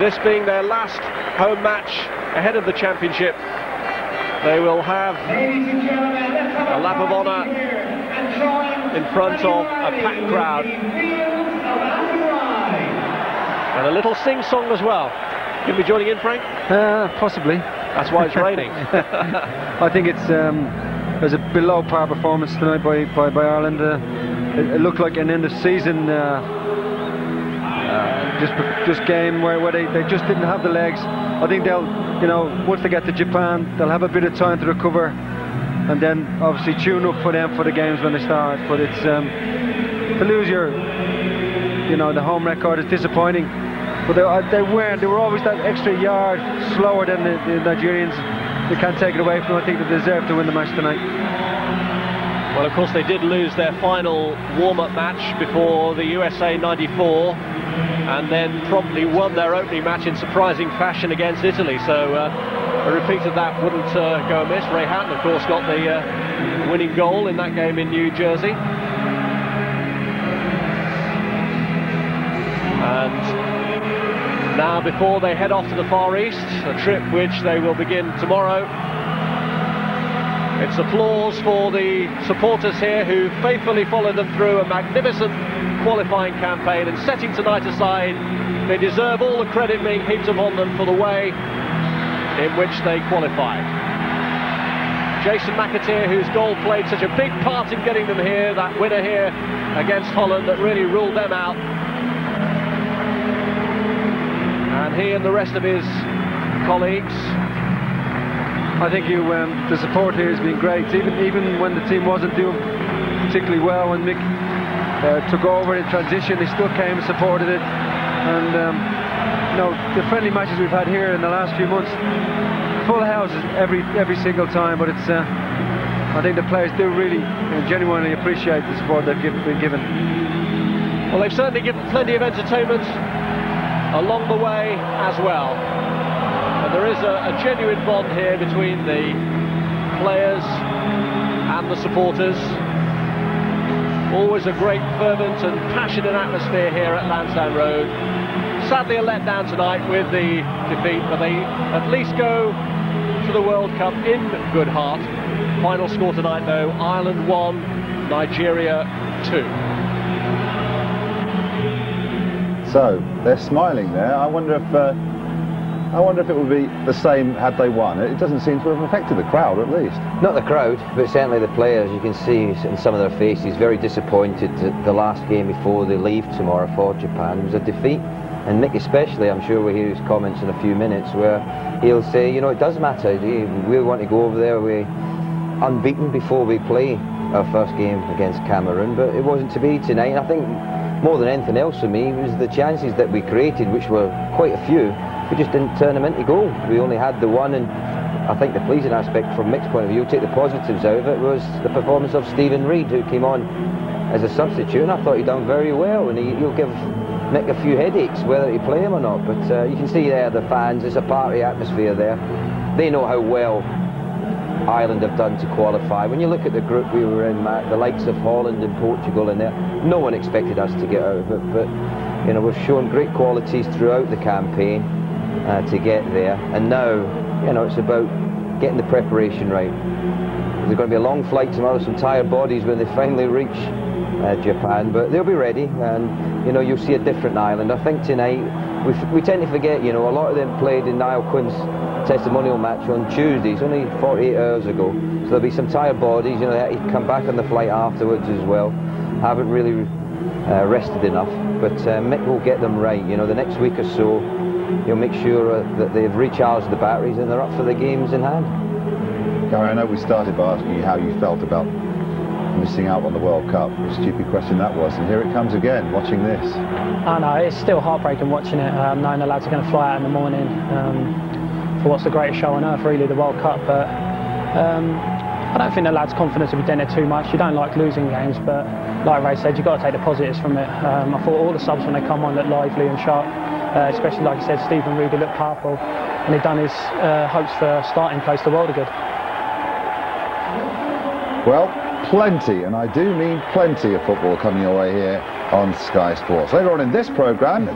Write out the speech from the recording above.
This being their last home match ahead of the championship, they will have a lap of honour in front of a packed crowd and a little sing-song as well. You'll be joining in, Frank? Possibly. That's why it's raining. I think it's there's a below par performance tonight by Ireland. It looked like an end of season just game where they just didn't have the legs. I think they'll, once they get to Japan, they'll have a bit of time to recover, and then obviously tune up for them for the games when they start. But it's to lose the home record is disappointing. But they were always that extra yard slower than the Nigerians. They can't take it away from them. I think they deserve to win the match tonight. Well, of course, they did lose their final warm-up match before the USA 94, and then promptly won their opening match in surprising fashion against Italy. So a repeat of that wouldn't go amiss. Ray Houghton, of course, got the winning goal in that game in New Jersey. And now, before they head off to the Far East, a trip which they will begin tomorrow, it's applause for the supporters here who faithfully followed them through a magnificent qualifying campaign, and setting tonight aside, they deserve all the credit being heaped upon them for the way in which they qualified. Jason McAteer, whose goal played such a big part in getting them here, that winner here against Holland that really ruled them out. And he and the rest of his colleagues, I think the support here has been great. Even when the team wasn't doing particularly well, when Mick took over in transition, they still came and supported it. And the friendly matches we've had here in the last few months, full houses every single time. But it's I think the players do really genuinely appreciate the support they've been given. Well, they've certainly given plenty of entertainment along the way as well. And there is a genuine bond here between the players and the supporters. Always a great fervent and passionate atmosphere here at Lansdowne Road. Sadly a letdown tonight with the defeat, but they at least go to the World Cup in good heart. Final score tonight though, Ireland 1, Nigeria 2. So they're smiling there. I wonder if it would be the same had they won. It doesn't seem to have affected the crowd, at least. Not the crowd, but certainly the players. You can see in some of their faces very disappointed that the last game before they leave tomorrow for Japan was a defeat. And Mick especially, I'm sure we'll hear his comments in a few minutes, where he'll say, it does matter. We want to go over there unbeaten before we play our first game against Cameroon, but it wasn't to be tonight. And I think more than anything else for me was the chances that we created, which were quite a few. We just didn't turn them into goal. We only had the one, and I think the pleasing aspect from Mick's point of view, take the positives out of it, was the performance of Stephen Reid, who came on as a substitute, and I thought he'd done very well, and he'll give Mick a few headaches whether he play him or not. But you can see there the fans, there's a party atmosphere there. They know how well Ireland have done to qualify. When you look at the group we were in, Matt, the likes of Holland and Portugal in there, no one expected us to get out of it, but we've shown great qualities throughout the campaign to get there, and now it's about getting the preparation right. There's going to be a long flight tomorrow, some tired bodies when they finally reach Japan, but they'll be ready, and you'll see a different Ireland. I think tonight we tend to forget, a lot of them played in Niall Quinn's testimonial match on Tuesday. It's only 48 hours ago, so there'll be some tired bodies. They had to come back on the flight afterwards as well. Haven't really rested enough, but Mick will get them right. The next week or so, he'll make sure that they've recharged the batteries and they're up for the games in hand. Gary, I know we started by asking you how you felt about missing out on the World Cup. A stupid question that was, and here it comes again, watching this. I know, it's still heartbreaking watching it, knowing the lads are going to fly out in the morning for what's the greatest show on earth, really, the World Cup. But I don't think the lads' confidence will be doing it too much. You don't like losing games, but like Ray said, you've got to take the positives from it. I thought all the subs when they come on looked lively and sharp, especially, like I said, Stephen Reid looked powerful, and he'd done his hopes for starting place the world of good. Well, plenty, and I do mean plenty of football coming your way here on Sky Sports. Later on in this programme,